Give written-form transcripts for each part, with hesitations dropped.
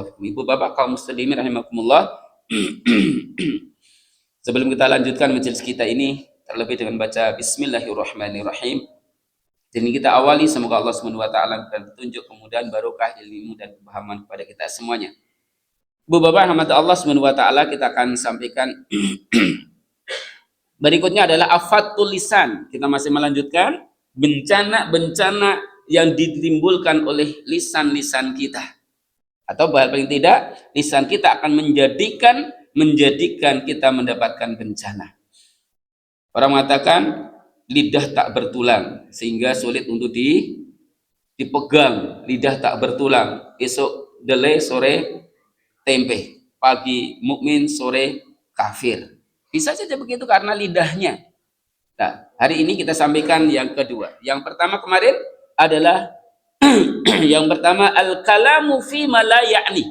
Ibu bapak kaum muslimin rahimakumullah. Sebelum kita lanjutkan majelis kita ini, terlebih dengan baca Bismillahirrahmanirrahim. Jadi kita awali, semoga Allah Subhanahu wa taala memberikan petunjuk, kemudahan, barokah ilmu dan kepahaman kepada kita semuanya. Ibu bapak rahmat Allah Subhanahu wa taala, kita akan sampaikan berikutnya adalah afatul lisan. Kita masih melanjutkan bencana-bencana yang ditimbulkan oleh lisan-lisan kita. Atau paling tidak, lisan kita akan menjadikan kita mendapatkan bencana. Orang mengatakan lidah tak bertulang, sehingga sulit untuk dipegang. Lidah tak bertulang, esok delay, sore tempe, pagi mukmin, sore kafir. Bisa saja begitu karena lidahnya. Nah, hari ini kita sampaikan yang kedua. Yang pertama kemarin adalah yang pertama, al-kalamu fi ma la ya'ni.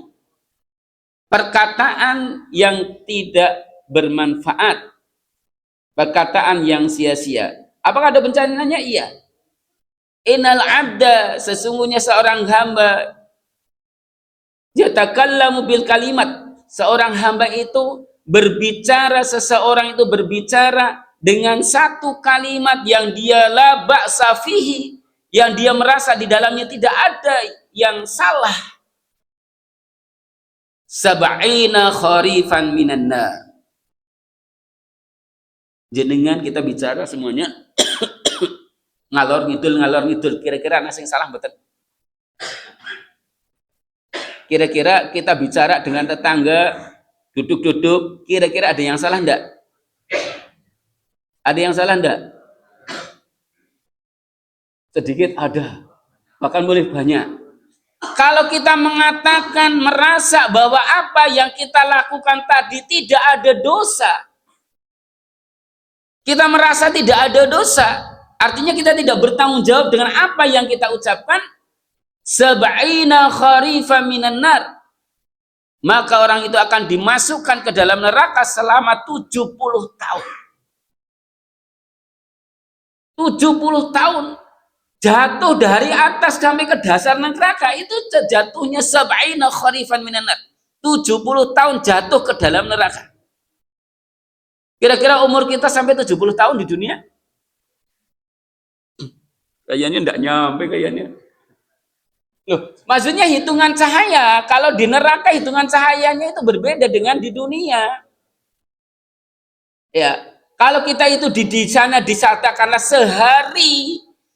Perkataan yang tidak bermanfaat. Perkataan yang sia-sia. Apakah ada bencananya? Iya. Innal abda, sesungguhnya seorang hamba, yatakallamu bil kalimat. Seorang hamba itu berbicara, seseorang itu berbicara dengan satu kalimat yang dia la ba'sa fihi, yang dia merasa di dalamnya tidak ada yang salah. Sab'ina kharifan minan nar. Jenengan kita bicara semuanya ngalor ngidul. Kira-kira ana sing salah mboten? Kira-kira kita bicara dengan tetangga, duduk-duduk, kira-kira ada yang salah enggak? Ada yang salah enggak? Sedikit ada, bahkan boleh banyak. Kalau kita mengatakan, merasa bahwa apa yang kita lakukan tadi tidak ada dosa, kita merasa tidak ada dosa, artinya kita tidak bertanggung jawab dengan apa yang kita ucapkan. Sab'ina kharifa minan nar, maka orang itu akan dimasukkan ke dalam neraka selama 70 tahun. 70 tahun. Jatuh dari atas sampai ke dasar neraka, itu jatuhnya sab'ina kharifan minan nar. 70 tahun jatuh ke dalam neraka. Kira-kira umur kita sampai 70 tahun di dunia? Kayaknya enggak nyampe kayaknya. Loh, maksudnya hitungan cahaya, kalau di neraka hitungan cahayanya itu berbeda dengan di dunia. Ya, kalau kita itu di sana disatakanlah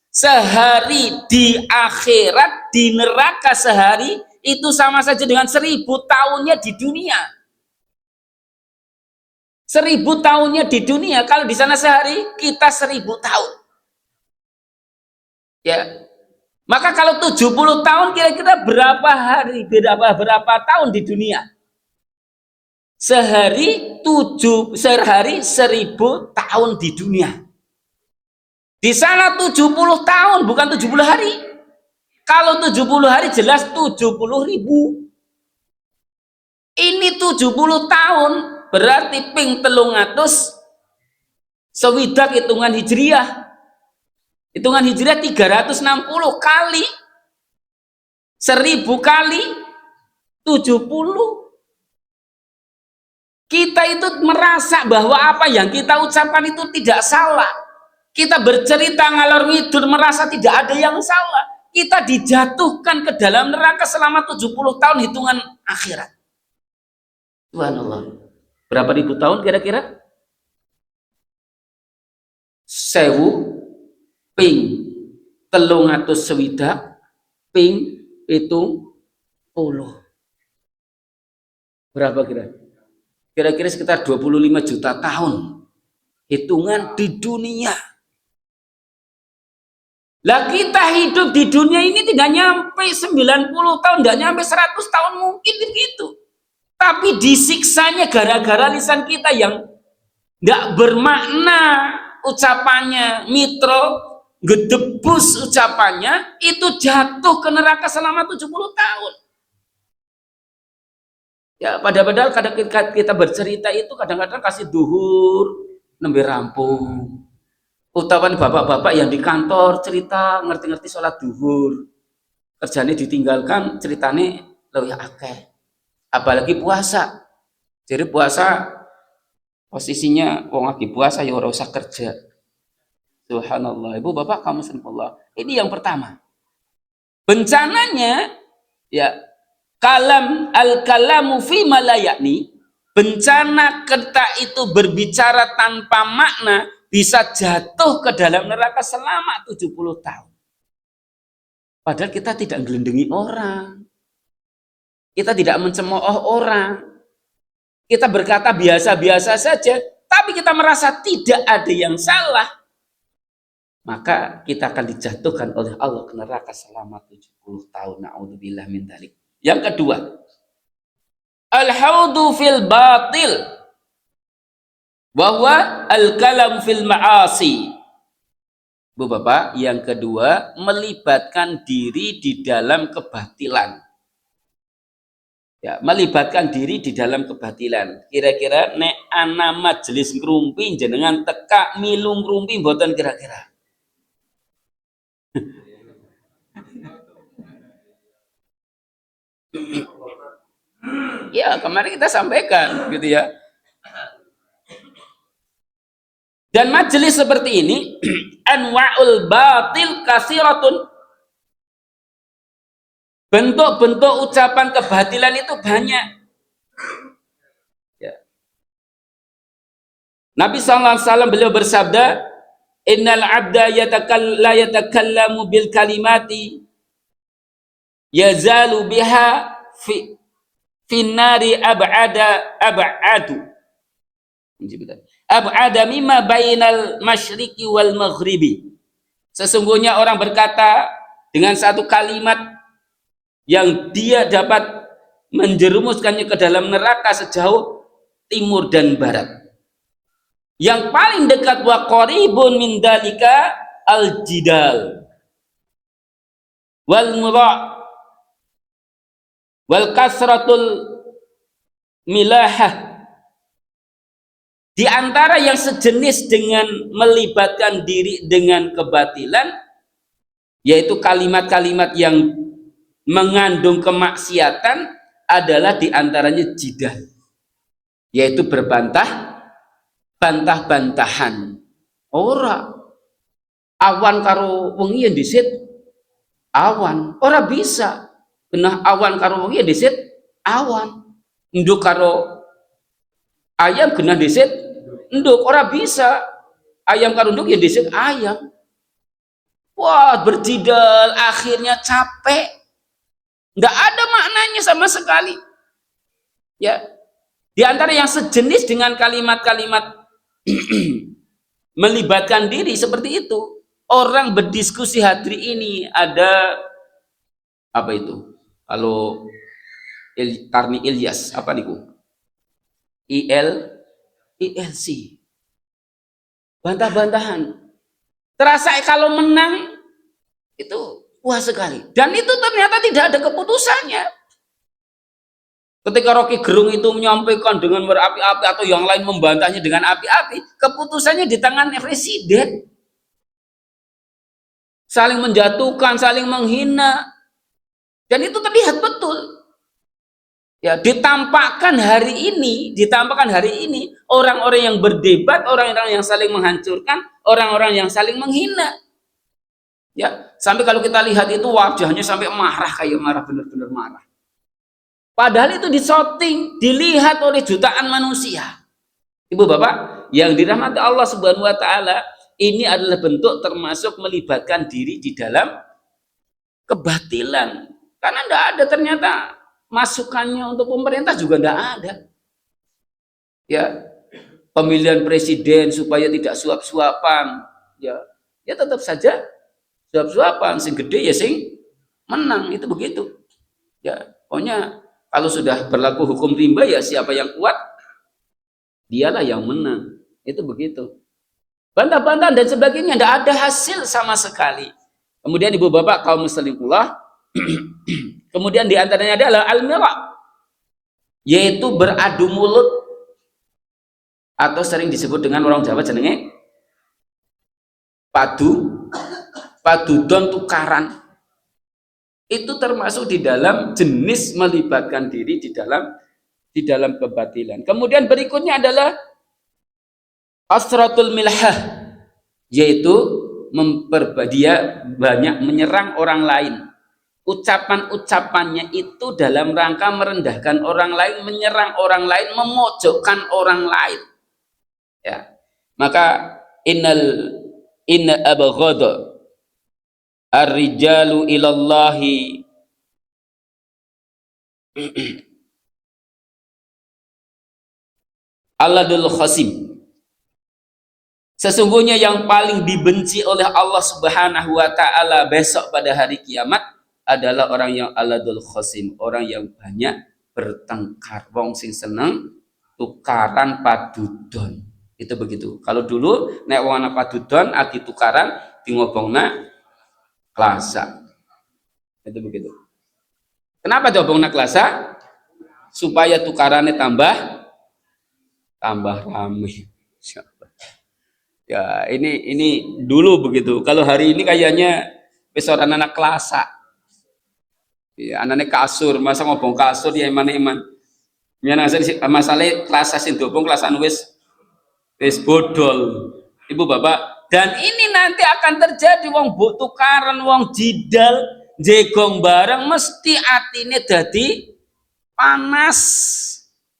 sehari di akhirat, di neraka sehari, itu sama saja dengan 1000 tahunnya di dunia. 1000 tahunnya di dunia, kalau di sana sehari, kita 1000 tahun. Ya. Maka kalau 70 tahun, kira-kira berapa hari, berapa tahun di dunia? Sehari 1000 tahun di dunia. Di sana 70 tahun, bukan 70 hari. Kalau 70 hari jelas 70.000. Ini 70 tahun, berarti ping 300 sewidak hitungan hijriah. Hitungan hijriah 360 kali 1000 kali 70. Kita itu merasa bahwa apa yang kita ucapkan itu tidak salah. Kita bercerita ngalor ngidul merasa tidak ada yang salah. Kita dijatuhkan ke dalam neraka selama 70 tahun hitungan akhirat. Subhanallah. Berapa ribu tahun kira-kira? 1000 ping 300 sewidak ping 70. Berapa kira? Kira-kira sekitar 25 juta tahun hitungan di dunia. Lah kita hidup di dunia ini tidak nyampe 90 tahun, tidak nyampe 100 tahun mungkin begitu. Tapi disiksanya gara-gara lisan kita yang tidak bermakna ucapannya, mitro, gedebus ucapannya, itu jatuh ke neraka selama 70 tahun. Ya, padahal kadang kita bercerita itu kadang-kadang kasih duhur, nembe rampung. Utapan bapak-bapak yang di kantor cerita ngerti-ngerti sholat duhur, kerjanya ditinggalkan, ceritanya lebih akeh. apalagi puasa. Jadi puasa posisinya wong lagi puasa ya ora usah kerja. Subhanallah. Ibu bapak kamu subhanallah. Ini yang pertama. Bencananya ya al-kalamu fi malayakni, bencana kita itu berbicara tanpa makna bisa jatuh ke dalam neraka selama 70 tahun. Padahal kita tidak gelendengi orang. Kita tidak mencemooh orang. Kita berkata biasa-biasa saja, tapi kita merasa tidak ada yang salah. Maka kita akan dijatuhkan oleh Allah ke neraka selama 70 tahun. Na'udzubillah min dzalik. Yang kedua, al-haudu fil batil bahwa al-kalam fil ma'asi. Bu Bapak, yang kedua melibatkan diri di dalam kebatilan. Ya, melibatkan diri di dalam kebatilan. Kira-kira nek ana majelis ngrumpi jenengan teka milu ngrumpi mboten kira-kira. Ya, kemarin kita sampaikan gitu ya. Dan majelis seperti ini anwa'ul batil kasiratun. Bentuk-bentuk ucapan kebatilan itu banyak. Ya. Nabi SAW beliau bersabda, innal abda la yatakallamu bil kalimati yazalu biha fi nari ab'ada mimma bainal masyriqi wal maghribi. Sesungguhnya orang berkata dengan satu kalimat yang dia dapat menjerumuskannya ke dalam neraka sejauh timur dan barat. Yang paling dekat wa qaribun min dalika al-jidal wal mura' wal kasratul milahah. Di antara yang sejenis dengan melibatkan diri dengan kebatilan yaitu kalimat-kalimat yang mengandung kemaksiatan adalah diantaranya jidal, yaitu bantah-bantahan. Ora awan karo wengi disit awan, ora bisa. Kena awan karo wengi disit awan. Nduk karo ayam kena disit nduk, ora bisa. Ayam karo nduk ya disit ayam. Wah, berjidal akhirnya capek. Nggak ada maknanya sama sekali. Ya, di antara yang sejenis dengan kalimat-kalimat melibatkan diri seperti itu. Orang berdiskusi hari ini ada apa itu? Kalau Karni Ilyas apa niku? ILC. Bantah-bantahan. Terasa kalau menang itu wah sekali. Dan itu ternyata tidak ada keputusannya. Ketika Rocky Gerung itu menyampaikan dengan berapi-api atau yang lain membantahnya dengan api-api, keputusannya di tangan presiden. Saling menjatuhkan, saling menghina. Dan itu terlihat betul. Ya, ditampakkan hari ini orang-orang yang berdebat, orang-orang yang saling menghancurkan, orang-orang yang saling menghina. Ya, sampai kalau kita lihat itu wajahnya sampai marah, kayak marah, benar-benar marah. Padahal itu disoting, dilihat oleh jutaan manusia. Ibu bapak, yang dirahmati Allah Subhanahu wa taala, ini adalah bentuk termasuk melibatkan diri di dalam kebatilan. Karena tidak ada ternyata masukannya untuk pemerintah juga tidak ada. Ya, pemilihan presiden supaya tidak suap-suapan. Ya tetap saja suap-suapan, sing gede ya sing menang, itu begitu. Ya, pokoknya kalau sudah berlaku hukum rimba ya siapa yang kuat dialah yang menang. Itu begitu. Bantah-bantahan dan sebagainya tidak ada hasil sama sekali. Kemudian ibu bapak kaum muslimullah, kemudian diantaranya adalah al-mira', yaitu beradu mulut atau sering disebut dengan orang Jawa jenenge padudon tukaran. Itu termasuk di dalam jenis melibatkan diri di dalam kebatilan. Kemudian berikutnya adalah asratul milhah, yaitu dia banyak menyerang orang lain. Ucapan-ucapannya itu dalam rangka merendahkan orang lain, menyerang orang lain, memojokkan orang lain. Ya. Maka inna abghadha ar-rijalu ilallahi aladul khasim. Sesungguhnya yang paling dibenci oleh Allah Subhanahu wa taala besok pada hari kiamat adalah orang yang aladul khasim, orang yang banyak bertengkar, wong sing seneng tukaran padudon. Itu begitu. Kalau dulu nek wong ana padudon agi tukaran di ngobongna klasa. Itu begitu. Kenapa diobongna klasa? Supaya tukarannya tambah ramai. Ya, ini dulu begitu. Kalau hari ini kayaknya besok anak-anak klasa. Ya, anak-anak kasur, masa ngobong kasur ya iman-iman. Ya masalah klasa sing dobong kelasan wis bodol. Ibu bapak, dan ini nanti akan terjadi wong tukaran, wong jidal, jegong bareng mesti atine dadi panas.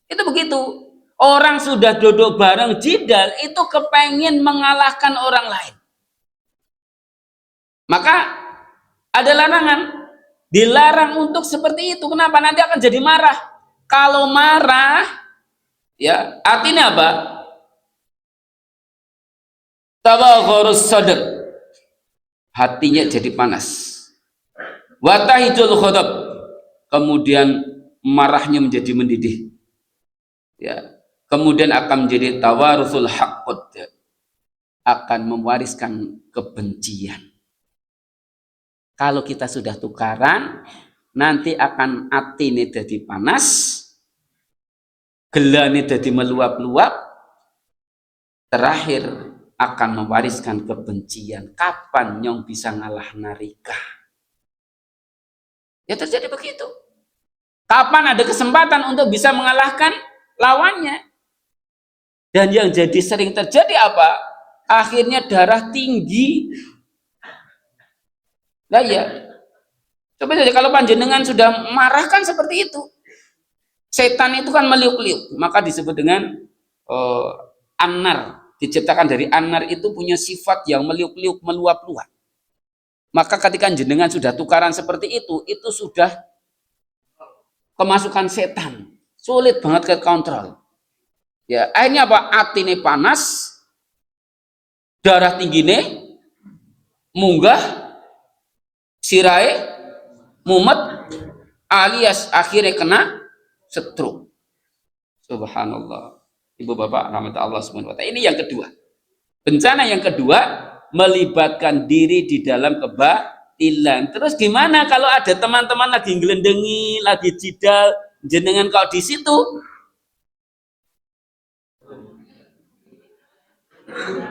Itu begitu. Orang sudah duduk bareng jidal itu kepengen mengalahkan orang lain. Maka ada larangan, dilarang untuk seperti itu. Kenapa? Nanti akan jadi marah. Kalau marah, ya artinya apa? Tawaghurus sadr, hatinya jadi panas. Watahijul khadab, kemudian marahnya menjadi mendidih. Ya. Kemudian akan menjadi tawarusul haqqud, akan mewariskan kebencian. Kalau kita sudah tukaran, nanti akan atine jadi panas, gelane jadi meluap-luap, terakhir akan mewariskan kebencian. Kapan nyong bisa ngalah narika? Ya terjadi begitu. Kapan ada kesempatan untuk bisa mengalahkan lawannya? Dan yang jadi sering terjadi apa? Akhirnya darah tinggi. Nah ya, coba saja kalau panjenengan sudah marah kan seperti itu. Setan itu kan meliuk-liuk, maka disebut dengan anar. Diciptakan dari anar, itu punya sifat yang meliuk-liuk, meluap-luap. Maka ketika jenengan sudah tukaran seperti itu sudah kemasukan setan. Sulit banget ke kontrol. Ya, akhirnya apa? Atine panas, darah tinggine munggah, sirai mumet, alias akhirnya kena stroke. Subhanallah. Ibu bapak rahmat Allah subhanahu wa ta'ala. Ini yang kedua. Bencana yang kedua, melibatkan diri di dalam kebatilan. Terus gimana kalau ada teman-teman lagi ngelendengi, lagi jidal, jenengan kau di situ?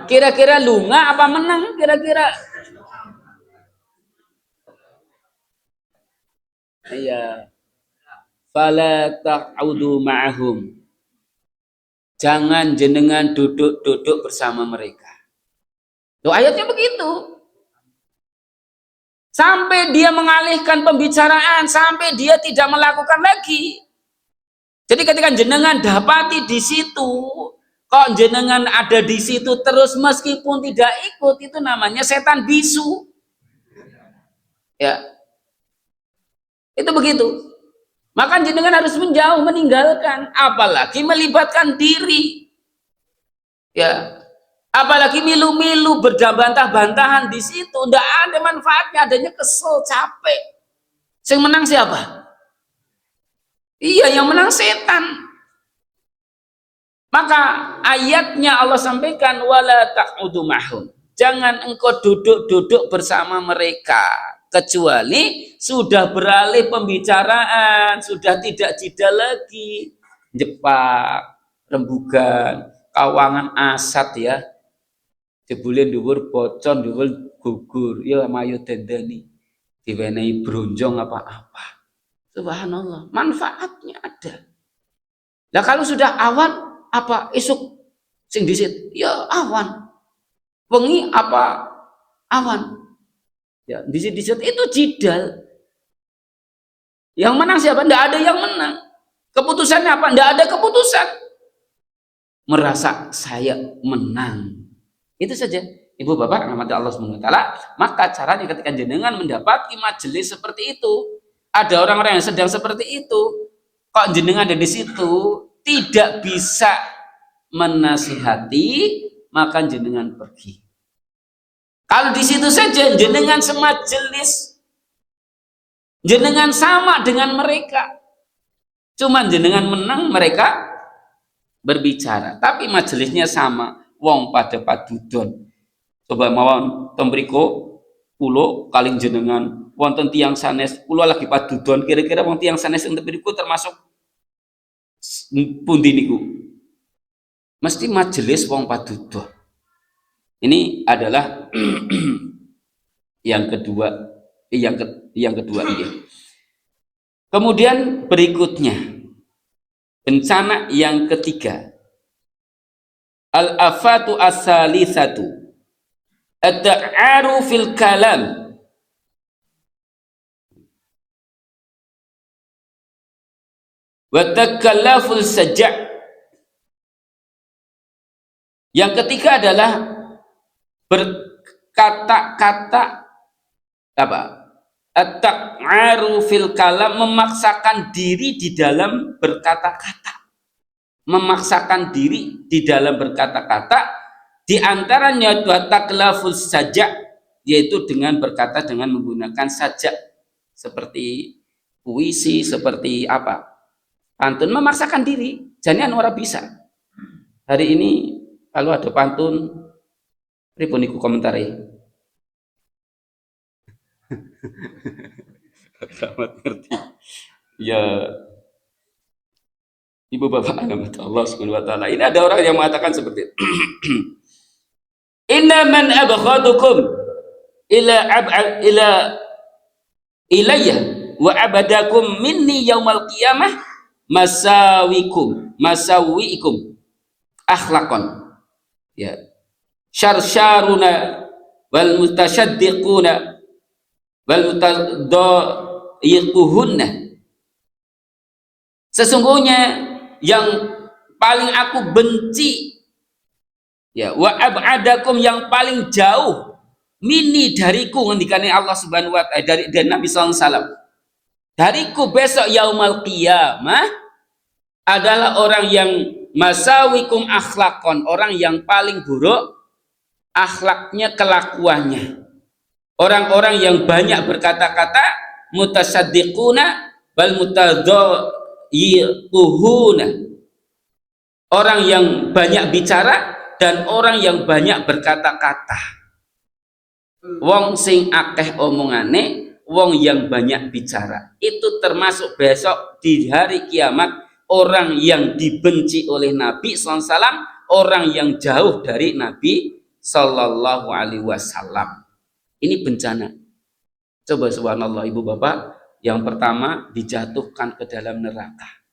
Kira-kira lunga apa menang? Kira-kira? Iya. Fala ta'udu ma'ahum. Jangan jenengan duduk-duduk bersama mereka. Tuh ayatnya begitu. Sampai dia mengalihkan pembicaraan, sampai dia tidak melakukan lagi. Jadi ketika jenengan dapati di situ, kok jenengan ada di situ terus meskipun tidak ikut, itu namanya setan bisu. Ya. Itu begitu. Maka jenengan harus menjauh, meninggalkan, apalagi melibatkan diri. Ya. Apalagi milu-milu berbantah-bantahan di situ, tidak ada manfaatnya, adanya kesel, capek. Yang menang siapa? Iya, yang menang setan. Maka ayatnya Allah sampaikan wala ta'udu mahum. Jangan engkau duduk-duduk bersama mereka kecuali sudah beralih pembicaraan, sudah tidak jeda lagi, jepak, rembugan, kawangan asat ya. Jebule dhuwur pocon, dhuwur gugur, ya mayu dendani. diwenehi bronjong apa-apa. Subhanallah, manfaatnya ada. Nah kalau sudah awan, apa esok sing disit? Ya awan. Wengi apa awan? Ya disit-disit itu jidal. Yang menang siapa? Tidak ada yang menang. Keputusannya apa? Tidak ada keputusan. Merasa saya menang. Itu saja. Ibu bapak rahmati Allah SWT. Maka caranya ketika jenengan mendapati majelis seperti itu, ada orang-orang yang sedang seperti itu, kok jenengan ada di situ, tidak bisa menasihati, maka jenengan pergi. Kalau di situ saja jenengan semajelis, jenengan sama dengan mereka, cuman jenengan menang, mereka berbicara, tapi majelisnya sama, wong pada padudon. Coba mawon tembriko pulo kaling jenengan wonten tiang sanes pulo lagi padudon, kira-kira wong tiang sanes yang tembriko termasuk pundi niku? Mesti majelis wong padudon. Ini adalah yang kedua, yang kedua ini. Kemudian berikutnya bencana yang ketiga, al-afatu as-salisatu at-ta'aru fil kalam wa takallaful saja'. Yang ketiga adalah berkata-kata apa? At-ta'aru fil kalam, memaksakan diri di dalam berkata-kata. Memaksakan diri di dalam berkata-kata, di antaranya taklaful sajak, yaitu dengan berkata dengan menggunakan sajak, seperti puisi, seperti apa, pantun, memaksakan diri. Jangan orang bisa. Hari ini kalau ada pantun, pripun iku komentari? Selamat ngerti. Ya, ibu bapak Allah Subhanahu wa taala. Ini ada orang yang mengatakan seperti itu. Inna man abghadukum ila ilayya wa abadakum minni yaumal qiyamah masawiikum akhlaqan. Ya. Syarsyaruna wal mutasyaddiquna wal mutadayyiquhunna. Sesungguhnya yang paling aku benci, ya, wa ab'adakum, yang paling jauh, mini dariku, ngendikane Allah Subhanahu wa taala, dari Nabi sallallahu alaihi wasallam, dariku besok yaumal qiyamah, adalah orang yang masawikum akhlakon, orang yang paling buruk akhlaknya, kelakuannya, orang-orang yang banyak berkata-kata, mutasaddiquna wal mutadayyiquhuna, orang yang banyak bicara dan orang yang banyak berkata-kata. Wong sing akeh omongane, wong yang banyak bicara, itu termasuk besok di hari kiamat orang yang dibenci oleh Nabi SAW, orang yang jauh dari Nabi Sallallahu Alaihi Wasallam. Ini bencana. Coba subhanallah ibu bapak, yang pertama dijatuhkan ke dalam neraka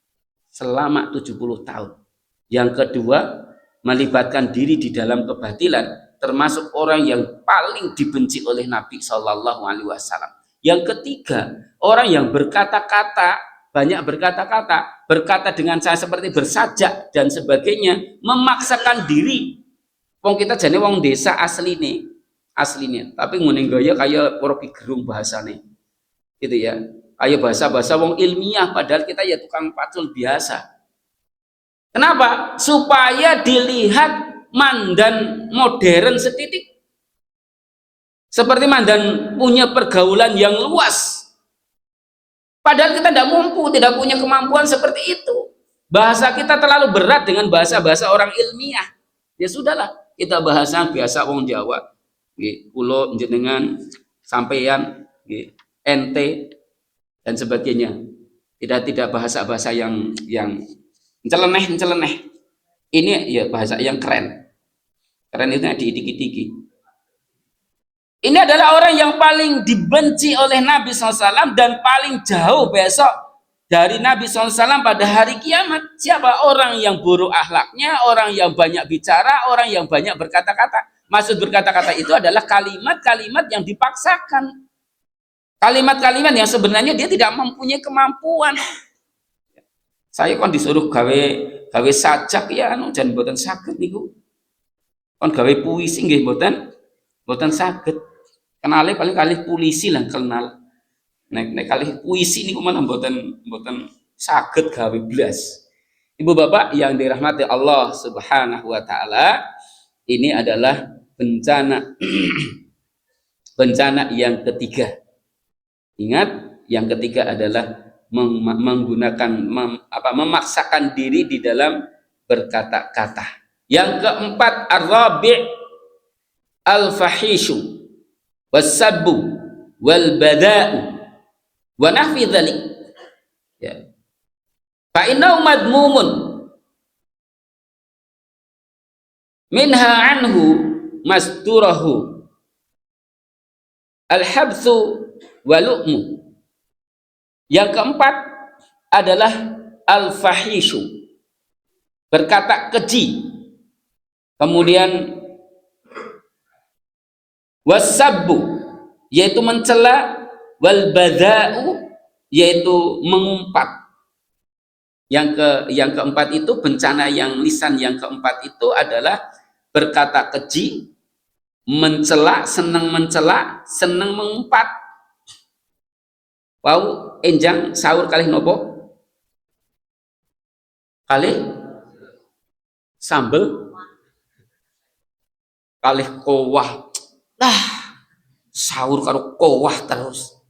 selama 70 tahun. Yang kedua, melibatkan diri di dalam kebatilan, termasuk orang yang paling dibenci oleh Nabi Shallallahu Alaihi Wasallam. Yang ketiga, orang yang berkata-kata, banyak berkata-kata, berkata dengan cara seperti bersajak dan sebagainya, memaksakan diri. Wong kita jadi wong desa aslinya, tapi nguning gaya kayak Rocky Gerung bahasane, gitu ya, kayak bahasa-bahasa wong ilmiah, padahal kita ya tukang pacul biasa. Kenapa? Supaya dilihat mandan modern setitik. Seperti mandan punya pergaulan yang luas. Padahal kita tidak mampu, tidak punya kemampuan seperti itu. Bahasa kita terlalu berat dengan bahasa-bahasa orang ilmiah. Ya sudahlah, kita bahasa biasa wong Jawa. Kulo jenengan sampeyan ente dan sebagainya. Tidak bahasa-bahasa yang nceleneh. Ini ya bahasa yang keren. Keren itu diidiki-idiki. Ini adalah orang yang paling dibenci oleh Nabi SAW dan paling jauh besok dari Nabi SAW pada hari kiamat. Siapa? Orang yang buruk akhlaknya, orang yang banyak bicara, orang yang banyak berkata-kata. Maksud berkata-kata itu adalah kalimat-kalimat yang dipaksakan. Kalimat-kalimat yang sebenarnya dia tidak mempunyai kemampuan. Saya kan disuruh gawe sajak ya jan mboten saged niku. Kon gawe puisi nggih mboten saged. Kenalnya paling kali polisi lah kenal. Nek kali puisi niku malah mboten saged gawe blas. Ibu bapak yang dirahmati Allah Subhanahu wa taala, ini adalah bencana bencana yang ketiga. Ingat, yang ketiga adalah memaksakan diri di dalam berkata-kata. Yang keempat, ar-rabi' al-fahishu wasabbu wal bada'u wa nahwi dzalik. Ya. Fa innahu madmumun minha anhu masturahu al-habsu wa lu'mu. Yang keempat adalah al-fahishu, berkata keji, kemudian wasabbu, yaitu mencela, wal bada'u, yaitu mengumpat. Yang keempat itu bencana yang lisan yang keempat itu adalah berkata keji, mencela, senang mengumpat. Wau enjang sahur kalih nopo? Kalih sambel, kalih kowah. Sahur karo kowah terus.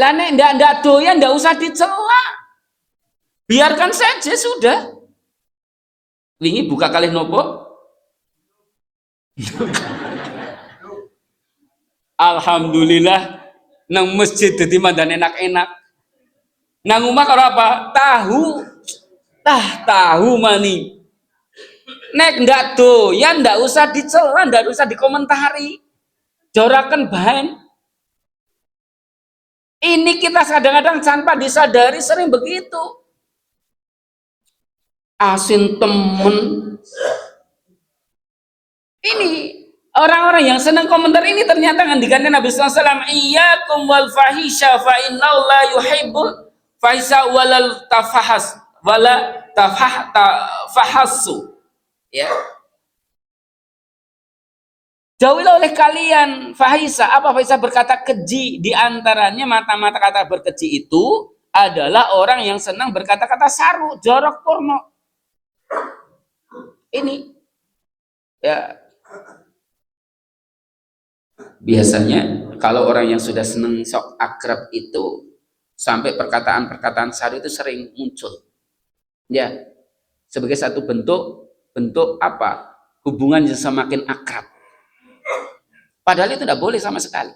Lah nek ndak doyan ndak usah dicela. Biarkan saja sudah. Wingi buka kalih nopo? Alhamdulillah nang masjid dadi mandan enak-enak. Nang omah karo apa? Tahu mani. Nek ndak doyan ndak usah dicela, ndak usah dikomentari. Joraken bahan. Ini kita kadang-kadang tanpa disadari sering begitu. Asin temen. Ini orang-orang yang senang komentar ini ternyata ngendikannya Nabi SAW, iyyakum wal fahisha fa innahu la yuhibbul fahisha walal tafahas wala tafahassu. Ya. Jauhilah oleh kalian fahisha. Apa fahisha? Berkata keji. Di antaranya mata-mata kata berkeji itu adalah orang yang senang berkata-kata saru, jorok, porno. Ini ya biasanya kalau orang yang sudah senang sok akrab itu sampai perkataan-perkataan saru itu sering muncul. Ya. Sebagai satu bentuk apa? Hubungan yang semakin akrab. Padahal itu tidak boleh sama sekali.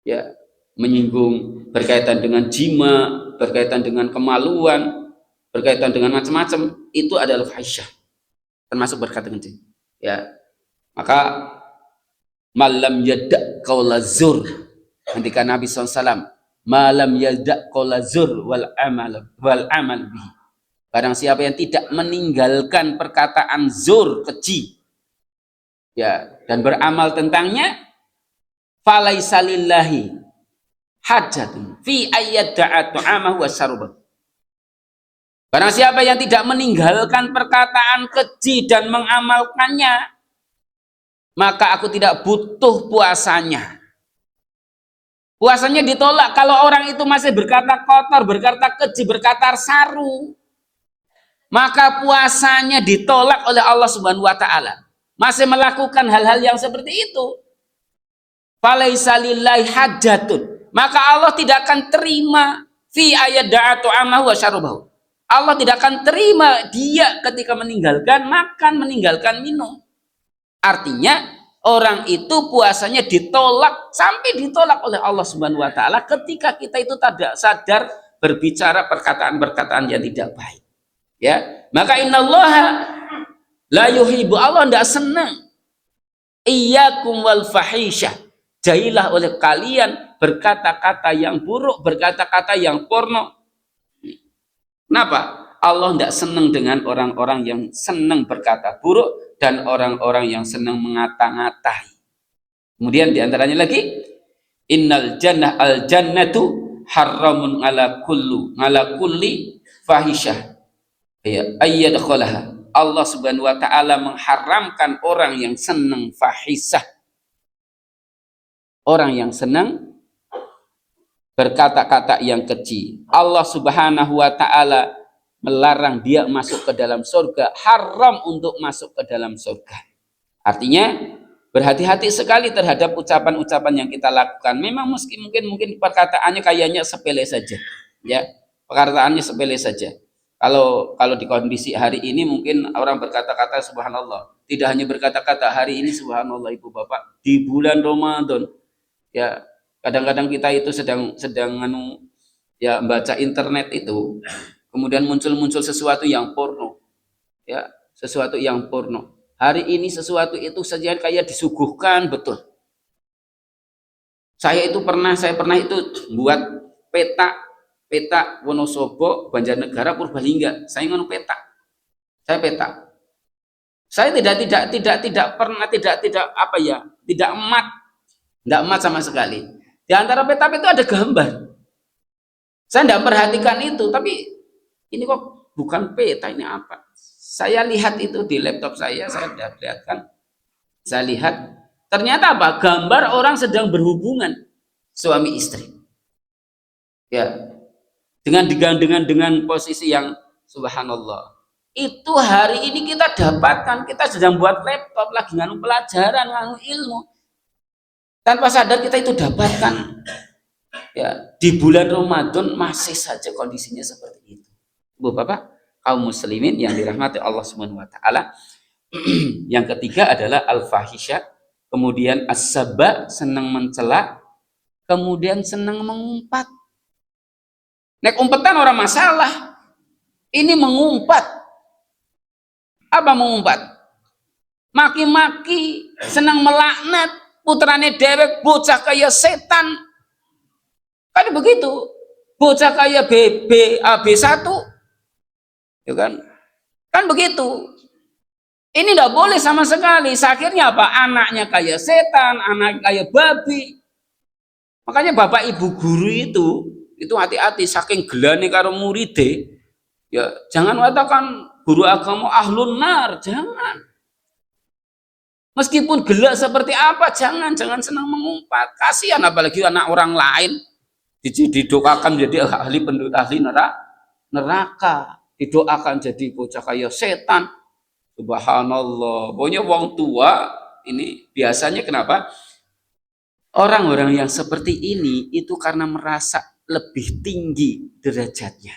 Ya, menyinggung berkaitan dengan jima, berkaitan dengan kemaluan, berkaitan dengan macam-macam, itu adalah fahisyah. Termasuk berkata keji. Ya. Maka malam yada' qaula zur. Ketika Nabi SAW, malam yada' qaula zur wal amal bihi. Barang siapa yang tidak meninggalkan perkataan zur, keji, ya, dan beramal tentangnya, falaisa lillahi hajatun fi ayyada'a ta'amahu wa syarabahu. Barang siapa yang tidak meninggalkan perkataan keji dan mengamalkannya, maka aku tidak butuh puasanya. Puasanya ditolak kalau orang itu masih berkata kotor, berkata keji, berkata saru. Maka puasanya ditolak oleh Allah Subhanahu wa taala. Masih melakukan hal-hal yang seperti itu. Falaisa lillahi hajatun. Maka Allah tidak akan terima fi ayyada'a ta'amahu wa syarabahu. Allah tidak akan terima dia ketika meninggalkan makan, meninggalkan minum. Artinya orang itu puasanya ditolak, sampai ditolak oleh Allah Subhanahu wa taala ketika kita itu tidak sadar berbicara perkataan-perkataan yang tidak baik. Ya, maka innallaha la yuhibbu, Allah tidak senang iyyakum wal fahisyah. Jauhilah oleh kalian berkata-kata yang buruk, berkata-kata yang porno. Kenapa? Allah tidak senang dengan orang-orang yang senang berkata buruk dan orang-orang yang senang mengata-ngatai. Kemudian diantaranya lagi, innal jannah al jannatu haramun ala kulli fahisyah ya ayyadkhalaha. Allah Subhanahu wa taala mengharamkan orang yang senang fahisah, orang yang senang berkata-kata yang keji. Allah Subhanahu wa taala melarang dia masuk ke dalam surga, haram untuk masuk ke dalam surga. Artinya berhati-hati sekali terhadap ucapan-ucapan yang kita lakukan. Memang mungkin perkataannya kayaknya sepele saja, ya. Perkataannya sepele saja. Kalau di kondisi hari ini mungkin orang berkata-kata subhanallah. Tidak hanya berkata-kata hari ini subhanallah Ibu Bapak, di bulan Ramadan ya kadang-kadang kita itu sedang ya baca internet itu, kemudian muncul sesuatu yang porno. Ya, sesuatu yang porno. Hari ini sesuatu itu saja kayak disuguhkan betul. Saya pernah itu buat peta Wonosobo, Banjarnegara, Purbalingga. Saya ngono peta. Saya peta. Saya tidak pernah tidak emat sama sekali. Di antara peta itu ada gambar. Saya tidak perhatikan itu, tapi ini kok bukan peta, ini apa? Saya lihat itu di laptop saya lihatkan. Saya lihat ternyata apa? Gambar orang sedang berhubungan suami istri. Ya. Dengan posisi yang subhanallah. Itu hari ini kita dapatkan, kita sedang buat laptop lagi nganu pelajaran, nganu ilmu. Tanpa sadar kita itu dapatkan. Ya, di bulan Ramadan masih saja kondisinya seperti itu. Bu Bapak, kaum muslimin yang dirahmati Allah Subhanahu wa taala. Yang ketiga adalah al-fahisyah, kemudian as-saba, senang mencela, kemudian senang mengumpat. Nek umpetan orang masalah. Ini mengumpat. Apa mengumpat? Maki-maki, senang melaknat, putrane dewek bocah kaya setan. Kan begitu. Bocah kaya AB1. Ya kan? Kan begitu. Ini tidak boleh sama sekali. Akhirnya apa? Anaknya kayak setan, anak kayak babi. Makanya bapak ibu guru itu hati-hati, saking gelane karo muride. Ya, jangan katakan guru agama ahlun nar, jangan. Meskipun gelak seperti apa, jangan senang mengumpat. Kasihan apalagi anak orang lain didoakan menjadi ahli neraka, didoakan jadi bocah kayak setan. Subhanallah. Pokoknya wong tua ini biasanya kenapa? Orang-orang yang seperti ini itu karena merasa lebih tinggi derajatnya.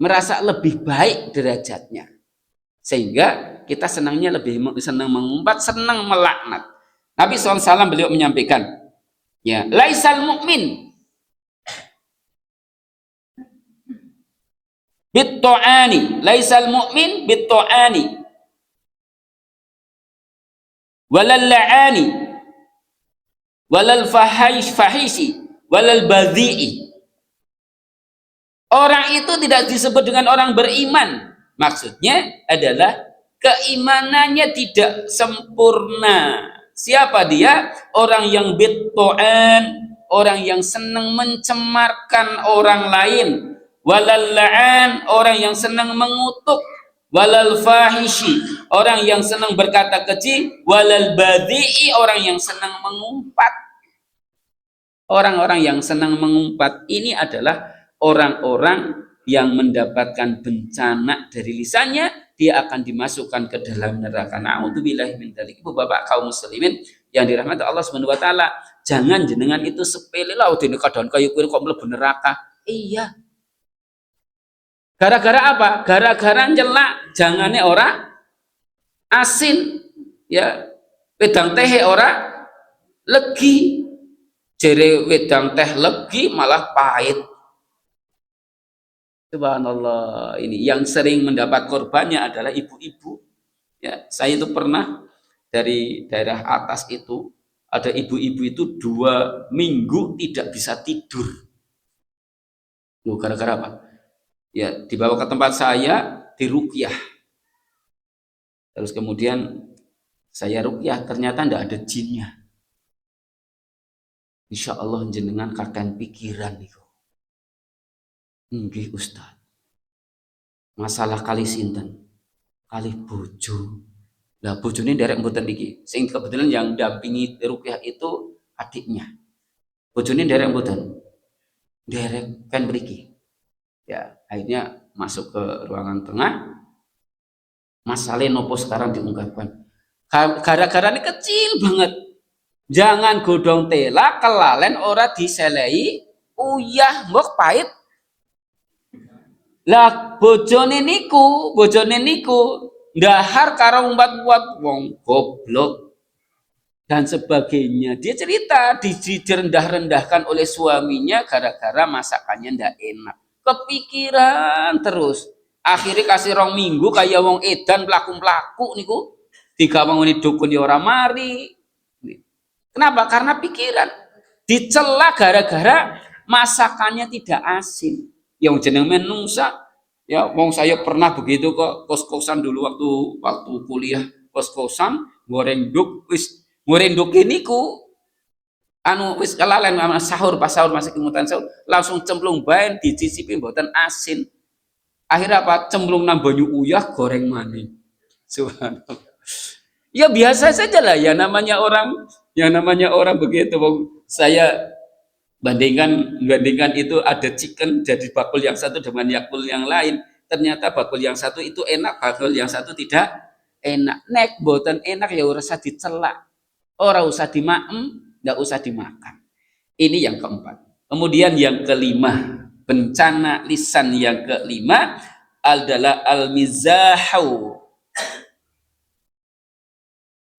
Merasa lebih baik derajatnya. Sehingga kita senangnya lebih senang mengumpat, senang melaknat. Nabi SAW beliau menyampaikan, ya, laisal mu'min bit-to'ani, laisal mu'min bit-to'ani walal la'ani walal fahishi walal badhi'i. Orang itu tidak disebut dengan orang beriman. Maksudnya adalah keimanannya tidak sempurna. Siapa dia? Orang yang bit-to'an, orang yang senang mencemarkan orang lain. Walal la'an, orang yang senang mengutuk. Walal fahishi, orang yang senang berkata keji. Walal badhi'i, orang yang senang mengumpat. Orang-orang yang senang mengumpat ini adalah orang-orang yang mendapatkan bencana dari lisannya, dia akan dimasukkan ke dalam neraka. Na'udzubillahi min dzalik. Ibu bapak kaum muslimin yang dirahmati Allah Subhanahu wa taala, jangan jenengan itu sepele lah dene kadang kaya kuwi kok mlebu neraka. Iya. Gara-gara apa? Gara-gara nyelak jangane ora asin, ya. Wedang teh ora legi. Jere wedang teh legi malah pahit. Subhanallah, ini yang sering mendapat korbannya adalah ibu-ibu. Ya, saya itu pernah dari daerah atas itu, ada ibu-ibu itu 2 minggu tidak bisa tidur. Loh, gara-gara apa? Ya, dibawa ke tempat saya, diruqyah. Terus kemudian saya ruqyah, ternyata tidak ada jinnya. Insya Allah jenengan kakek pikiran niku. Nggih Ustaz. Masalah kali sinten? Kali bojo. Lah bojone derek mboten iki. Sing kebetulan yang dampingi ruqyah itu adiknya. Bojone derek mboten. Derek kan mriki. Ya, akhirnya masuk ke ruangan tengah. Masalah nopo sekarang diungkapkan. Gara-gara ini kecil banget. Jangan godong tela kelalen ora diselei uyah mbok pahit. Lah bojone niku ndahar karo umpat-umpat wong goblok dan sebagainya. Dia cerita direndah-rendahkan oleh suaminya gara-gara masakannya ndak enak. Kepikiran terus. Akhirnya kasih 2 minggu kayak wong edan pelaku-pelaku niku. Digawangoni dukun ya ora mari. Kenapa? Karena pikiran. Dicela gara-gara masakannya tidak asin. Yang jeneng menungsa, ya wong saya pernah begitu kok, kos-kosan dulu waktu kuliah, kos-kosan goreng duk ini ku anu wis kelalen sahur, pas sahur masih kemutan sahur langsung cemplung baen dicicipi mboten asin. Akhirnya apa? Cemplung nang banyu uyah goreng maning. Subhanallah. Ya biasa saja lah, ya namanya orang begitu. Saya bandingkan itu ada chicken jadi bakul yang satu dengan bakul yang lain. Ternyata bakul yang satu itu enak, bakul yang satu tidak enak. Nek boten enak ya ora usah dicela. Ora usah dimaem, enggak usah dimakan. Ini yang keempat. Kemudian yang kelima, bencana lisan yang kelima adalah al-mizahu.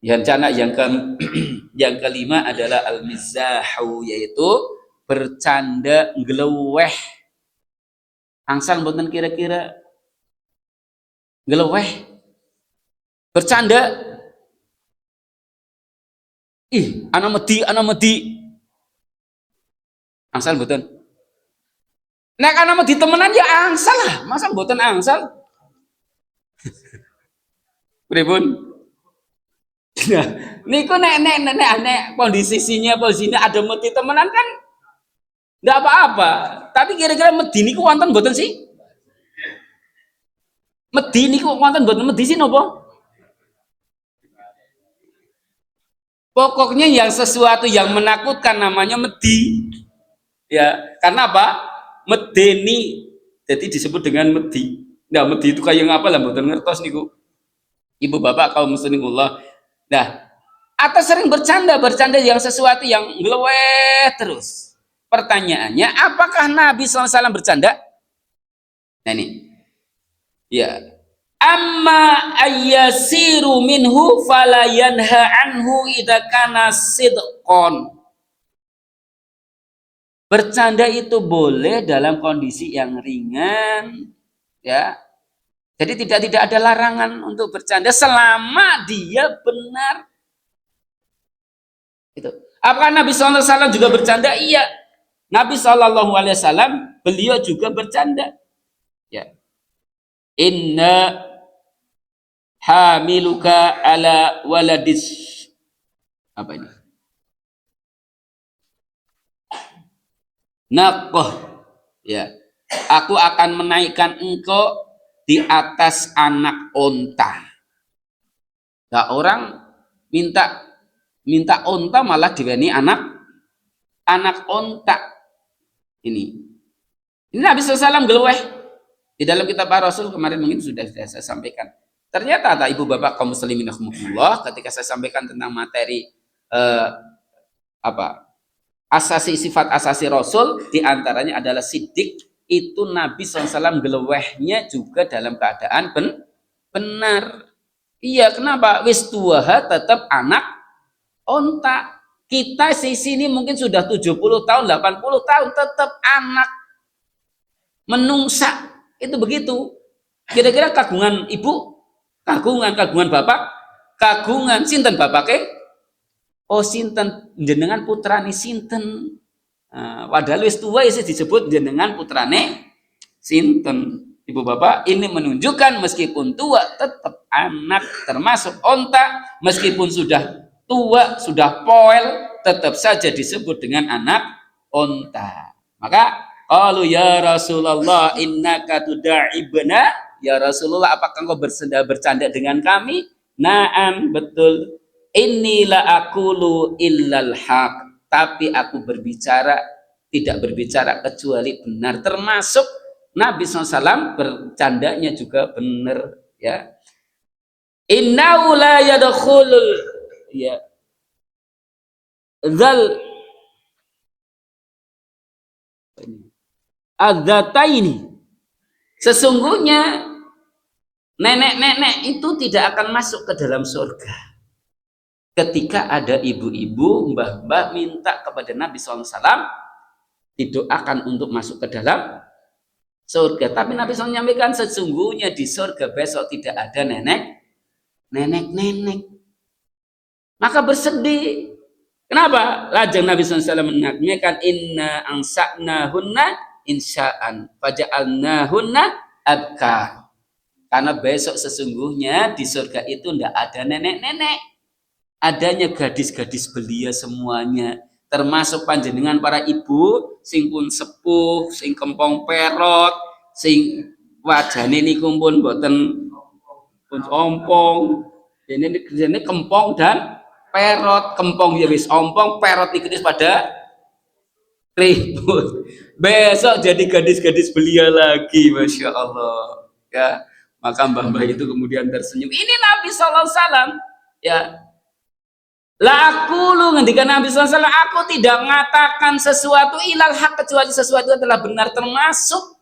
Yang kelima adalah al-mizahu, yaitu bercanda ngeleweh. Angsal mboten kira-kira ngeleweh bercanda. Ih, ana medi. Angsal mboten. Nek ana medi temenan ya angsal lah, masa mboten angsal? Pripun? Nah, niku nek posisinya ada medi temenan kan enggak apa-apa. Tapi kira-kira medi niku wonten mboten sih? Medi niku wonten mboten medi sih napa? Pokoknya yang sesuatu yang menakutkan namanya medi. Ya, karena apa? Medeni. Jadi disebut dengan medi. Nah, medi itu kayak ngapa lah mboten ngertos niku. Ibu bapak kaum muslimullah. Nah, atau sering bercanda yang sesuatu yang ngeleweh terus. Pertanyaannya, apakah Nabi SAW bercanda? Nah ini, ya. Amma ayyasiru minhu fala yanha anhu idza kana sidqon. Bercanda itu boleh dalam kondisi yang ringan, ya. Jadi tidak ada larangan untuk bercanda selama dia benar. Itu. Apakah Nabi SAW juga bercanda? Iya. Nabi SAW beliau juga bercanda. Ya. Inna hamiluka ala waladis. Apa ini? Naqah. Ya. Aku akan menaikkan engkau di atas anak onta. Nah, orang minta onta malah diweni anak onta. Ini Nabi SAW gelweh di dalam kitab Rasul kemarin mungkin sudah saya sampaikan. Ternyata ibu bapak kaum muslimin rahimakumullah, ketika saya sampaikan tentang materi asasi sifat asasi Rasul, diantaranya adalah sidik. Itu Nabi SAW gelewehnya juga dalam keadaan benar. Iya, kenapa? Wis tuaha tetap anak onta. Kita di sini mungkin sudah 70 tahun, 80 tahun tetap anak menungsa. Itu begitu. Kira-kira kagungan ibu, kagungan bapak, kagungan sinten bapake? Oh sinten jenengan putrane sinten? Padahal wis tuwa isih disebut jenengan putrane sinten. Ibu bapak, ini menunjukkan meskipun tua tetap anak, termasuk onta, meskipun sudah tua, sudah poel, tetap saja disebut dengan anak onta. Maka qalu ya Rasulullah innaka tuda'ibna, ya Rasulullah apakah engkau bercanda dengan kami? Na'am, betul. Inilah aqulu illal haq, tapi aku berbicara tidak berbicara kecuali benar, termasuk Nabi SAW bercandanya juga benar, ya. Innahu la yadkhulul ya zal adzataini, sesungguhnya nenek-nenek itu tidak akan masuk ke dalam surga. Ketika ada ibu-ibu, mbah-mbah minta kepada Nabi SAW didoakan untuk masuk ke dalam surga. Tapi Nabi SAW menyampaikan sesungguhnya di surga besok tidak ada nenek-nenek. Maka bersedih. Kenapa? Lajeng Nabi SAW menyampaikan inna ansa'nahunna insya'an faja'alnahunna abkar. Karena besok sesungguhnya di surga itu tidak ada nenek-nenek. Adanya gadis-gadis belia semuanya. Termasuk panjenengan para ibu sing pun sepuh, sing kempong perot, sing wajane niku pun mboten pun ompong. Ini kempong dan perot. Kempong ya wis ompong, perot iki pada ribut. Besok jadi gadis-gadis belia lagi, Masya Allah. Ya, maka mbah-mbah itu kemudian tersenyum. Ini Nabi SAW, ya. La aqulu, ngendikan Nabi SAW, aku tidak mengatakan sesuatu ilal haq kecuali sesuatu adalah benar, termasuk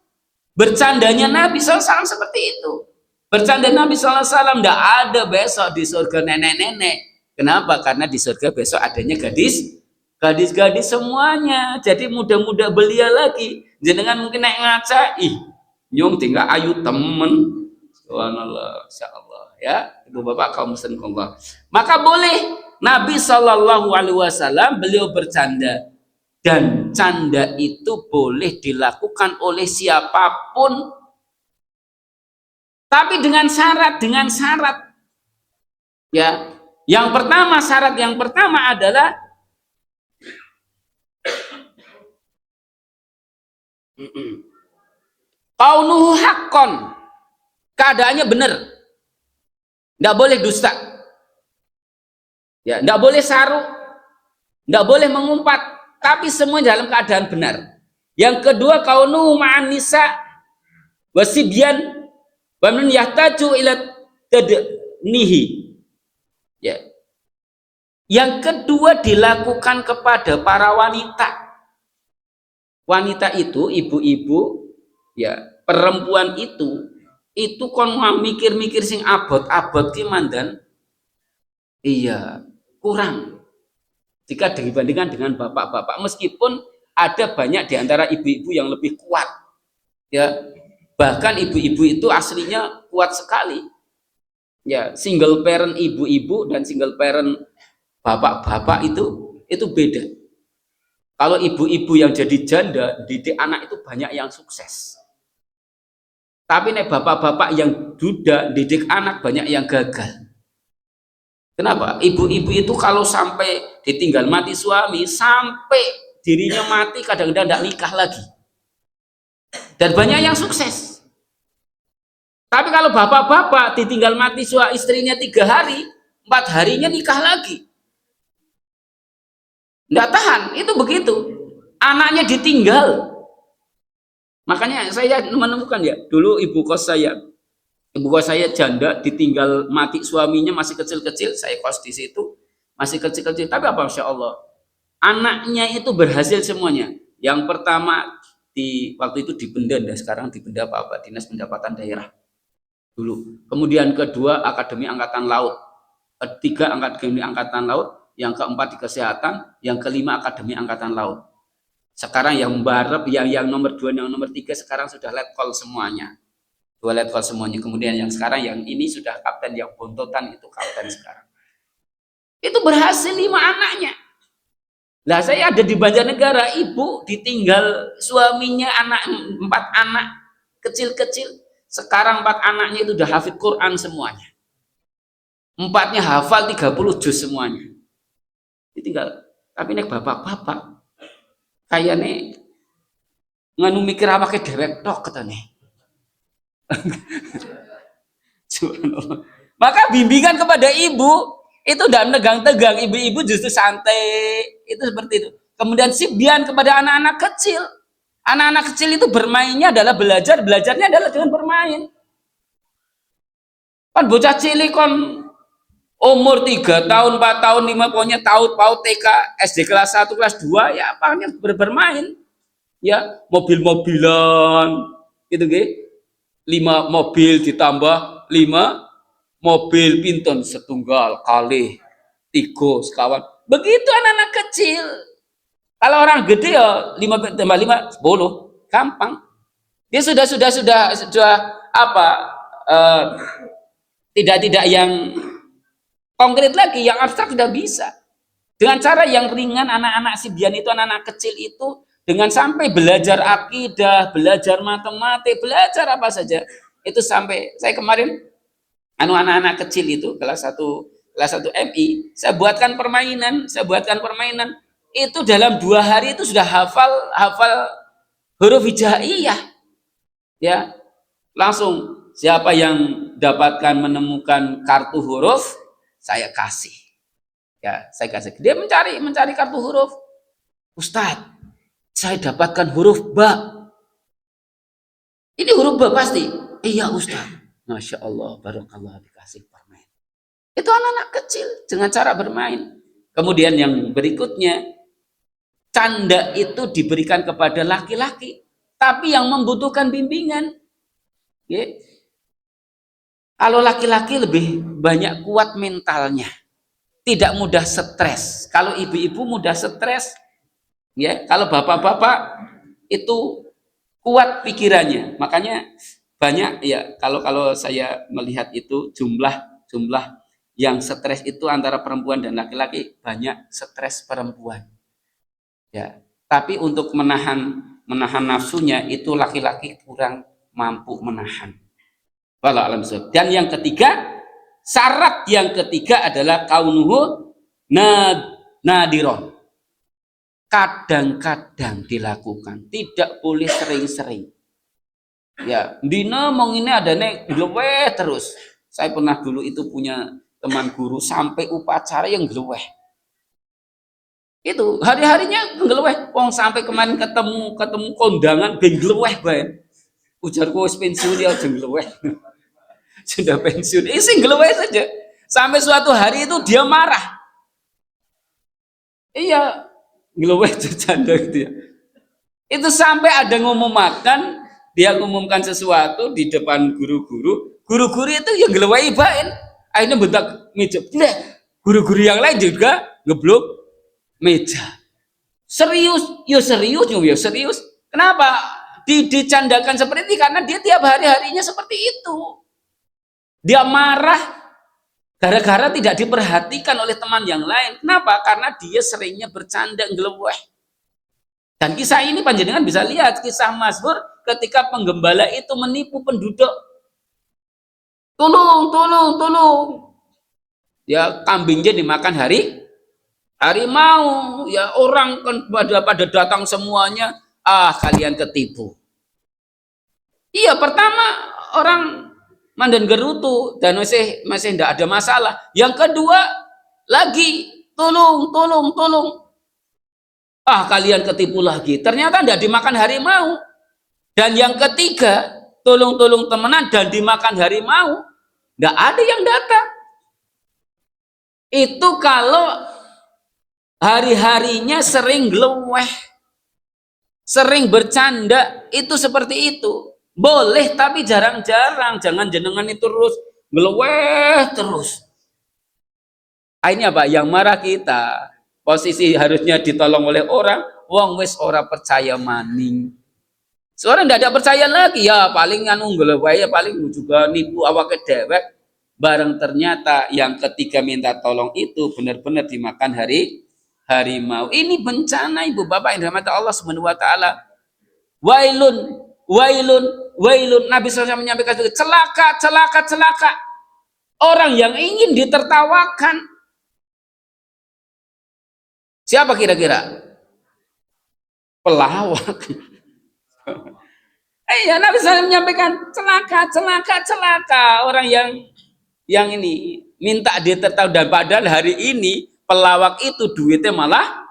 bercandanya Nabi SAW seperti itu. Bercanda Nabi SAW, tidak ada besok di surga nenek-nenek. Kenapa? Karena di surga besok adanya gadis-gadis semuanya. Jadi muda-muda belia lagi. Jenengan mungkin naik ngaca, nyung tinggal ayu temen. Subhanallah, insyaallah, ya. Ibu bapak kaum muslim Allah. Maka boleh Nabi SAW beliau bercanda, dan canda itu boleh dilakukan oleh siapapun, tapi dengan syarat, ya. Syarat yang pertama adalah kaunuhu haqqon, keadaannya benar, tidak boleh dusta. Ya, tidak boleh saru, tidak boleh mengumpat, tapi semua dalam keadaan benar. Yang kedua, kaunu ma'an nisa wasibyan wa man yahtaju ila tadnihi. Ya. Yang kedua dilakukan kepada para wanita. Wanita itu, ibu-ibu, ya, perempuan itu kon mikir-mikir sing abot-abot ki mandan. Iya, kurang jika dibandingkan dengan bapak-bapak, meskipun ada banyak di antara ibu-ibu yang lebih kuat, ya, bahkan ibu-ibu itu aslinya kuat sekali, ya. Single parent ibu-ibu dan single parent bapak-bapak itu beda. Kalau ibu-ibu yang jadi janda didik anak itu banyak yang sukses, tapi nek bapak-bapak yang duda didik anak banyak yang gagal. Kenapa? Ibu-ibu itu kalau sampai ditinggal mati suami, sampai dirinya mati kadang-kadang tidak nikah lagi. Dan banyak yang sukses. Tapi kalau bapak-bapak ditinggal mati suami istrinya 3 hari, 4 harinya nikah lagi. Tidak tahan, itu begitu. Anaknya ditinggal. Makanya saya menemukan, ya, dulu ibu kos saya janda, ditinggal mati suaminya masih kecil-kecil, saya kos di situ, masih kecil-kecil, tapi apa, Masya Allah, anaknya itu berhasil semuanya. Yang pertama waktu itu di Benda, sekarang di Benda apa, Dinas Pendapatan Daerah dulu. Kemudian kedua Akademi Angkatan Laut, ketiga Akademi Angkatan Laut, yang keempat di Kesehatan, yang kelima Akademi Angkatan Laut. Sekarang yang barep, yang nomor 2, yang nomor 3 sekarang sudah letkol semuanya. 2 letkol semuanya. Kemudian yang sekarang yang ini sudah kapten, yang bontotan itu kapten sekarang. Itu berhasil 5 anaknya. Lah saya ada di Banjarnegara, ibu ditinggal suaminya, 4 anak kecil-kecil. Sekarang 4 anaknya itu udah hafid Quran semuanya. 4-nya hafal 30 juz semuanya. Ditinggal. Tapi nek bapak-bapak kayaknya nganu mikir awake dewek tok katanya. Maka bimbingan kepada ibu itu udah negang tegang, ibu-ibu justru santai, itu seperti itu. Kemudian sibyan kepada anak-anak kecil. Anak-anak kecil itu bermainnya adalah belajar, belajarnya adalah dengan bermain. Kan bocah cilik kon umur 3 tahun, 4 tahun, 5 pokoknya tahu PAUD, TK, SD kelas 1, kelas 2 ya apanya bermain. Ya, mobil-mobilan gitu nggih. 5 mobil ditambah 5 mobil pinten setunggal kali 3 sekawan. Begitu anak-anak kecil. Kalau orang gede ya 5 tambah 5 10, gampang. Dia sudah apa? Tidak yang konkret lagi, yang abstrak sudah bisa. Dengan cara yang ringan, anak-anak sibyan itu, anak-anak kecil itu dengan sampai belajar akidah, belajar matematik, belajar apa saja. Itu sampai saya kemarin anak-anak kecil itu kelas 1 MI, saya buatkan permainan itu dalam 2 hari itu sudah hafal huruf hijaiyah. Ya. Langsung siapa yang dapatkan menemukan kartu huruf, saya kasih. Ya, saya kasih. Dia mencari kartu huruf. Ustadz, saya dapatkan huruf ba. Ini huruf ba pasti. Iya Ustadz. Masya Allah, barakallah, dikasih permen. Itu anak-anak kecil dengan cara bermain. Kemudian yang berikutnya, canda itu diberikan kepada laki-laki, tapi yang membutuhkan bimbingan. Ya. Kalau laki-laki lebih banyak kuat mentalnya, tidak mudah stres. Kalau ibu-ibu mudah stres, ya. Kalau bapak-bapak itu kuat pikirannya. Makanya banyak ya, kalau saya melihat itu jumlah yang stres itu antara perempuan dan laki-laki, banyak stres perempuan. Ya, tapi untuk menahan nafsunya itu laki-laki kurang mampu menahan. Wallahu a'lam bishawab. Dan yang ketiga, syarat yang ketiga adalah kaunuhu nadiron. Kadang-kadang dilakukan, tidak boleh sering-sering. Ya, dina mong ini adane gleweh terus. Saya pernah dulu itu punya teman guru sampai upacara yang gleweh. Itu hari-harinya gleweh. Wong sampai kemarin ketemu kondangan ben gleweh bae. Ujarku wis pensiun ya aja gleweh. Sudah pensiun, isi gleweh saja. Sampai suatu hari itu dia marah. Iya, gleweh bercanda gitu ya. Itu sampai ada ngumumkan, dia ngumumkan sesuatu di depan guru-guru itu yang gleweh bain. Akhirnya bentak meja. Guru-guru yang lain juga ngeblok meja. Serius, ya serius. Kenapa dicandakan seperti ini? Karena dia tiap hari-harinya seperti itu. Dia marah gara-gara tidak diperhatikan oleh teman yang lain. Kenapa? Karena dia seringnya bercanda ngeleweh. Dan kisah ini panjenengan bisa lihat, kisah masyhur ketika penggembala itu menipu penduduk. Tolong. Ya, kambingnya dimakan harimau. Ya, orang kan pada datang semuanya. Kalian ketipu. Iya, pertama orang mandan gerutu dan masih tidak ada masalah. Yang kedua lagi tolong. Kalian ketipu lagi. Ternyata tidak dimakan harimau. Dan yang ketiga tolong temenan dan dimakan harimau. Tidak ada yang datang. Itu kalau hari-harinya sering gleweh, sering bercanda, itu seperti itu. Boleh tapi jarang-jarang, jangan jenengan itu terus ngeleweh terus. Akhirnya apa? Yang marah kita. Posisi harusnya ditolong oleh orang, wong wis ora percaya maning. Seorang tidak ada percaya lagi, ya paling anu ngeleweh, ya paling juga nipu awake dewek. bareng ternyata yang ketiga minta tolong itu benar-benar dimakan harimau. Ini bencana ibu bapak yang dirahmati Allah Subhanahu wa taala. Wailun, wailun, wailun. Nabi SAW menyampaikan itu, celaka, celaka, celaka. Orang yang ingin ditertawakan. Siapa kira-kira? Pelawak. Ya Nabi SAW menyampaikan celaka, celaka, celaka. Orang yang ini minta ditertawakan, dan padahal hari ini pelawak itu duitnya malah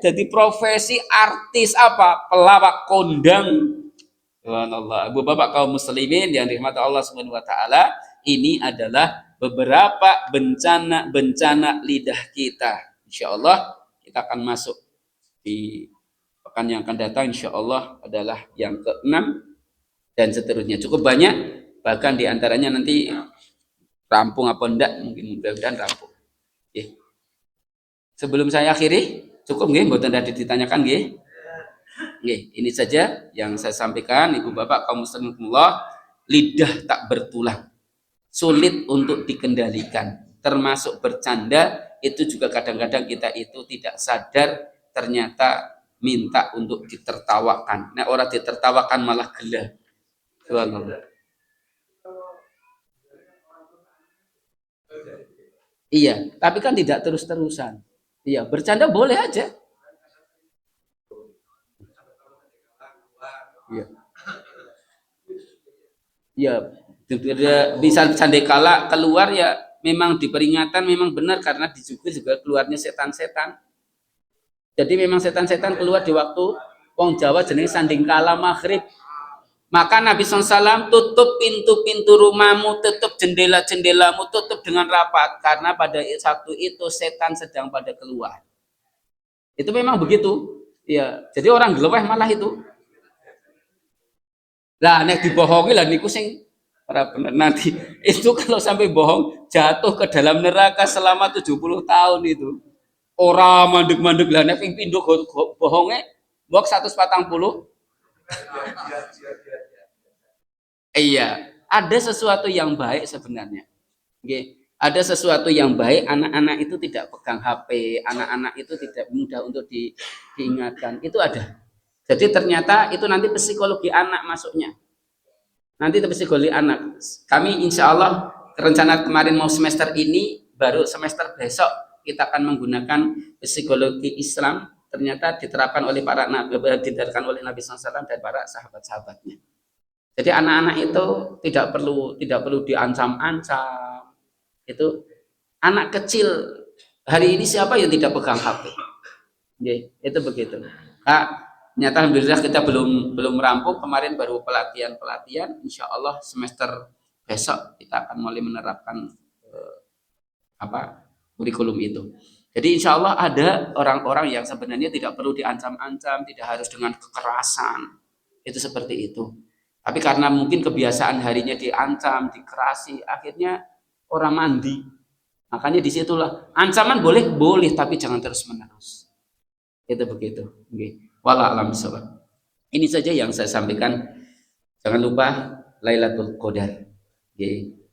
jadi profesi artis apa? Pelawak kondang. Subhanallah. Ibu bapak kaum muslimin yang dirahmati Allah Subhanahu wa taala, ini adalah beberapa bencana lidah kita. Insyaallah kita akan masuk di pekan yang akan datang, insyaallah adalah yang keenam dan seterusnya. Cukup banyak, bahkan diantaranya nanti rampung apa enggak, mungkin mudah-mudahan rampung. Sebelum saya akhiri, cukup nggih mboten ada ditanyakan nggih? Nggih, ini saja yang saya sampaikan Ibu Bapak kaum muslimin, lidah tak bertulang. Sulit untuk dikendalikan. Termasuk bercanda itu juga kadang-kadang kita itu tidak sadar ternyata minta untuk ditertawakan. Nah, orang ditertawakan malah gila. Subhanallah. Iya, tapi kan tidak terus-terusan. Iya, bercanda boleh aja. Iya. Ya, bisa sandekala keluar ya memang diperingatan, memang benar karena juga keluarnya setan-setan. Jadi memang setan-setan keluar di waktu wong Jawa jenenge sandingkala maghrib. Maka Nabi SAW tutup pintu-pintu rumahmu, tutup jendela-jendelamu, tutup dengan rapat karena pada satu itu setan sedang pada keluar. Itu memang begitu. Ya, jadi orang geleweh malah itu. Lah nek dibohongi lah niku sing ora bener nanti. Itu kalau sampai bohong jatuh ke dalam neraka selama 70 tahun itu. Ora mandeg-mandeg lah nek ping pindho bohonge mbok 140. Iya, ada sesuatu yang baik sebenarnya. Oke. Ada sesuatu yang baik, anak-anak itu tidak pegang HP, anak-anak itu tidak mudah untuk diingatkan. Itu ada. Jadi ternyata itu nanti psikologi anak masuknya. Nanti itu psikologi anak. Kami insya Allah rencana kemarin mau semester ini, baru semester besok kita akan menggunakan psikologi Islam. Ternyata diterapkan oleh para nabi, diterapkan oleh Nabi SAW dan para sahabat-sahabatnya. Jadi anak-anak itu tidak perlu diancam-ancam. Itu anak kecil hari ini siapa yang tidak pegang HP? Itu begitu. Kak, nyata alhamdulillah kita belum rampung, kemarin baru pelatihan. Insya Allah semester besok kita akan mulai menerapkan kurikulum itu. Jadi insya Allah ada orang-orang yang sebenarnya tidak perlu diancam-ancam, tidak harus dengan kekerasan. Itu seperti itu. Tapi karena mungkin kebiasaan harinya diancam, dikerasi, akhirnya orang mandi. Makanya disitulah ancaman boleh, tapi jangan terus-menerus. Itu begitu. Wallah alam bisawab. Ini saja yang saya sampaikan. Jangan lupa Lailatul Qadar.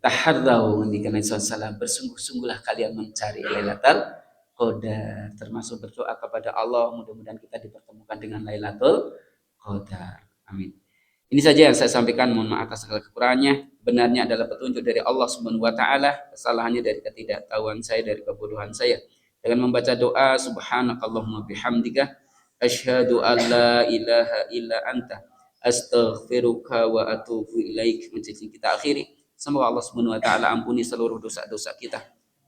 Taharrau ngendikan Nabi sallallahu, bersungguh-sungguhlah kalian mencari Lailatul Qadar, termasuk berdoa kepada Allah mudah-mudahan kita dipertemukan dengan Lailatul Qadar. Amin. Ini saja yang saya sampaikan. Mohon maaf atas segala kekurangannya. Benarnya adalah petunjuk dari Allah Subhanahu wa taala, kesalahannya dari ketidaktahuan saya, dari kebodohan saya. Dengan membaca doa subhanakallahumma bihamdika asyhadu an la ilaha illa anta astaghfiruka wa atubu ilaik. Menjadi kita akhiri. Semoga Allah Subhanahu wa taala ampuni seluruh dosa-dosa kita,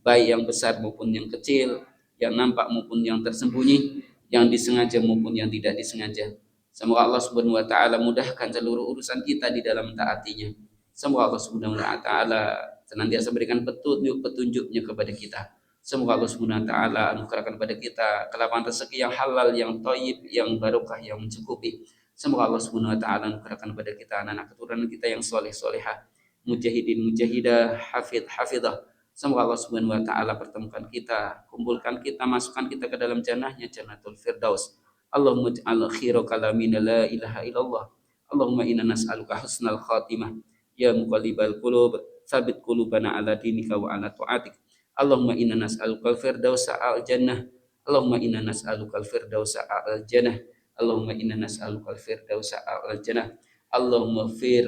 baik yang besar maupun yang kecil, yang nampak maupun yang tersembunyi, yang disengaja maupun yang tidak disengaja. Semoga Allah Subhanahu wa taala mudahkan seluruh urusan kita di dalam taatinya. Semoga Allah Subhanahu wa taala senantiasa berikan petunjuknya kepada kita. Semoga Allah Subhanahu wa taala anugerahkan kepada kita kelapangan rezeki yang halal, yang thayyib, yang barokah, yang mencukupi. Semoga Allah Subhanahu wa taala anugerahkan kepada kita anak-anak keturunan kita yang saleh-salehah, mujahidin mujahidah, hafidhah. Semoga Allah Subhanahu wa taala pertemukan kita, kumpulkan kita, masukkan kita ke dalam jannahnya, Jannatul Firdaus. Allahumma ij'al khira kalamina la ilaha illallah. Allahumma inna nas'aluka husnal khatimah. Ya muqallibal qulub, Tsabbit qulubana ala dinika wa ala ta'atik. Allahumma inna nas'aluka al-firdausa al-jannah. Allahumma inna nas'aluka al-firdausa al-jannah. Allahumma inna nas'aluka al-firdausa al-jannah. Allahumma fir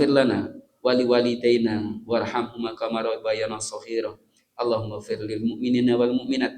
lana wali walidayna warhamhuma kama rabbayana shaghira. Allahumma fir lil mu'minina wal mu'minat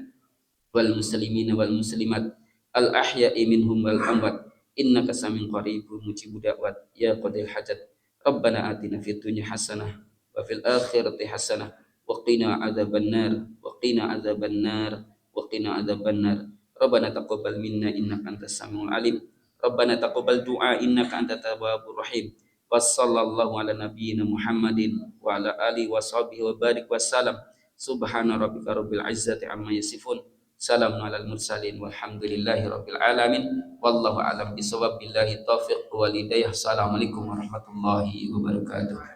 wal muslimina wal muslimat al ahya'i minhum wal amwat innaka saming qaribun mujibud da'wat ya qadil hajat. Rabbana atina fid dunya hasanah wa fil akhirati hasanah wa qina adzabannar wa qina adzabannar wa qina adzabannar. Rabbana taqabbal minna innaka antas samiul alim. Rabbana taqabbal du'a innaka antat tawwabur rahim. Wassallallahu ala nabiyyina Muhammadin wa ala alihi wa sahbihi wa barik wassalam. Subhana rabbika rabbil izzati amma yasifun. Salamun alal mursalin walhamdulillahi rabbil alamin. Wallahu alam bisawab, billahi taufiq wal hidayah. Assalamualaikum warahmatullahi wabarakatuh.